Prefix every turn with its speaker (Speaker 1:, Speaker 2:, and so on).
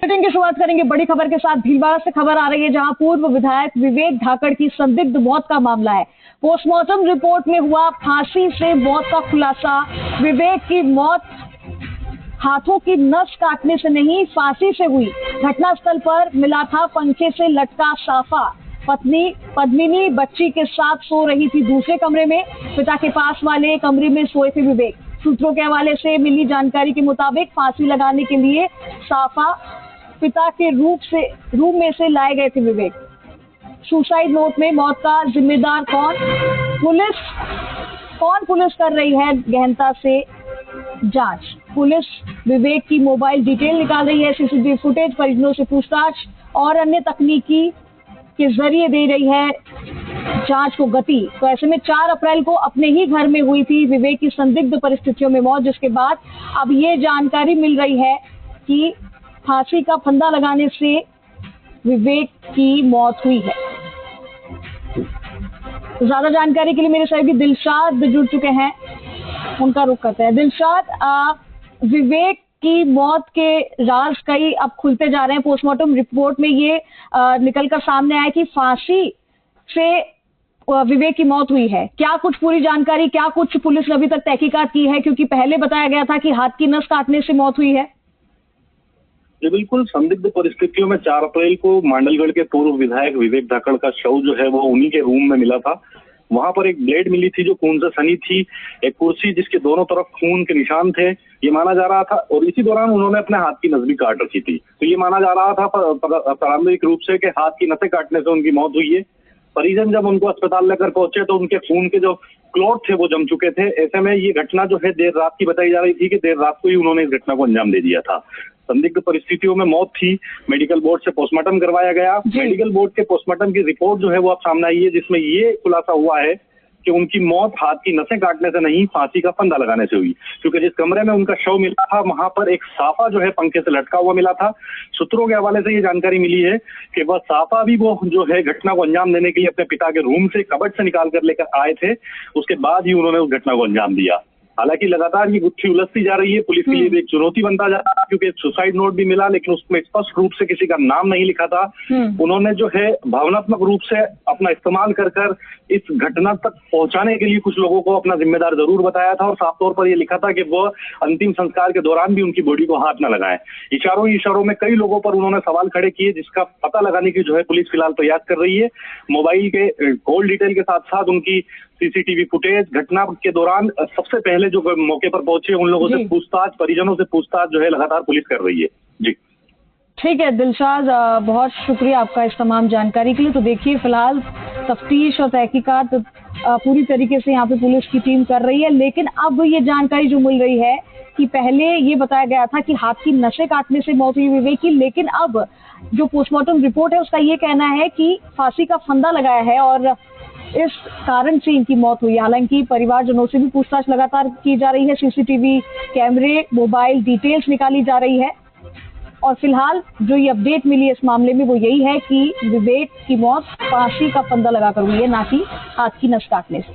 Speaker 1: Bulletin की शुरुआत करेंगे बड़ी खबर के साथ। भीलवाड़ा से खबर आ रही है, जहां पूर्व विधायक विवेक धाकड़ की संदिग्ध मौत का मामला है। पोस्टमार्टम रिपोर्ट में हुआ फांसी से मौत का खुलासा। विवेक की मौत हाथों की नस काटने से नहीं, फांसी से हुई। घटनास्थल पर मिला था पंखे से लटका साफा। पत्नी पद्मिनी बच्ची के साथ सो रही थी दूसरे कमरे में। पिता के पास वाले कमरे में सोए थे विवेक। सूत्रों के हवाले से मिली जानकारी के मुताबिक फांसी लगाने के लिए साफा पिता के रूम में से लाए गए थे विवेक। सुसाइड नोट में मौत का जिम्मेदार कौन पुलिस कर रही है गहनता से जांच। पुलिस विवेक की मोबाइल डिटेल निकाल रही है, सीसीटीवी फुटेज, परिजनों से पूछताछ और अन्य तकनीकी के जरिए दे रही है जांच को गति। तो ऐसे में 4 अप्रैल को अपने ही घर में हुई थी विवेक की संदिग्ध परिस्थितियों में मौत, जिसके बाद अब ये जानकारी मिल रही है कि फांसी का फंदा लगाने से विवेक की मौत हुई है। ज्यादा जानकारी के लिए मेरे सहयोगी दिलशाद जुड़ चुके हैं, उनका रुख करते हैं। दिलशाद, विवेक की मौत के राज कई अब खुलते जा रहे हैं। पोस्टमार्टम रिपोर्ट में ये निकलकर सामने आया कि फांसी से विवेक की मौत हुई है। क्या कुछ पूरी जानकारी, क्या कुछ पुलिस ने अभी तक तहकीकात की है? क्योंकि पहले बताया गया था कि हाथ की नस काटने से मौत हुई है।
Speaker 2: जी बिल्कुल, संदिग्ध परिस्थितियों में 4 अप्रैल को मांडलगढ़ के पूर्व विधायक विवेक धाकड़ का शव जो है वो उन्हीं के रूम में मिला था। वहां पर एक ब्लेड मिली थी जो खून से सनी थी, एक कुर्सी जिसके दोनों तरफ खून के निशान थे, ये माना जा रहा था। और इसी दौरान उन्होंने अपने हाथ की नस भी काट रखी थी, तो ये माना जा रहा था प्रारंभिक रूप से कि हाथ की नसें काटने से उनकी मौत हुई है। परिजन जब उनको अस्पताल लेकर पहुंचे तो उनके खून के जो क्लॉट थे वो जम चुके थे। ऐसे में ये घटना जो है देर रात की बताई जा रही थी कि देर रात को ही उन्होंने इस घटना को अंजाम दे दिया था। संदिग्ध परिस्थितियों में मौत थी। मेडिकल बोर्ड से पोस्टमार्टम करवाया गया। मेडिकल बोर्ड के पोस्टमार्टम की रिपोर्ट जो है वो अब सामने आई है, जिसमें ये खुलासा हुआ है कि उनकी मौत हाथ की नसें काटने से नहीं, फांसी का फंदा लगाने से हुई। क्योंकि जिस कमरे में उनका शव मिला था वहां पर एक साफा जो है पंखे से लटका हुआ मिला था। सूत्रों के हवाले से ये जानकारी मिली है कि वह साफा भी वो जो है घटना को अंजाम देने के लिए अपने पिता के रूम से कबर्ड से निकाल कर लेकर आए थे। उसके बाद ही उन्होंने उस घटना को अंजाम दिया। हालांकि लगातार ये गुत्थी उलझती जा रही है। पुलिस के लिए एक चुनौती बनता जा रहा है, क्योंकि एक सुसाइड नोट भी मिला लेकिन उसमें स्पष्ट रूप से किसी का नाम नहीं लिखा था। उन्होंने जो है भावनात्मक रूप से अपना इस्तेमाल कर इस घटना तक पहुंचाने के लिए कुछ लोगों को अपना जिम्मेदार जरूर बताया था और साफ तौर पर यह लिखा था कि वह अंतिम संस्कार के दौरान भी उनकी बॉडी को हाथ न लगाए। इशारों में कई लोगों पर उन्होंने सवाल खड़े किए, जिसका पता लगाने की जो है पुलिस फिलहाल प्रयास कर रही है। मोबाइल के कॉल डिटेल के साथ साथ उनकी सीसीटीवी फुटेज, घटना के दौरान सबसे पहले जो मौके पर पहुंचे उन लोगों से पूछताछ, परिजनों से पूछताछ जो है लगातार पुलिस कर रही है। जी
Speaker 1: ठीक है दिलशाद, बहुत शुक्रिया आपका इस तमाम जानकारी के लिए। तो देखिए, फिलहाल तफ्तीश और तहकीकात पूरी तरीके से यहाँ पे पुलिस की टीम कर रही है, लेकिन अब ये जानकारी जो मिल रही है कि पहले ये बताया गया था कि हाथ की नसें काटने से मौत हुई विवेक की, लेकिन अब जो पोस्टमार्टम रिपोर्ट है उसका ये कहना है कि फांसी का फंदा लगाया है और इस कारण से इनकी मौत हुई। हालांकि परिवारजनों से भी पूछताछ लगातार की जा रही है, सीसीटीवी कैमरे, मोबाइल डिटेल्स निकाली जा रही है और फिलहाल जो ये अपडेट मिली है इस मामले में वो यही है कि विवेक की मौत फांसी का फंदा लगाकर हुई है, ना कि हाथ की नस काटने से।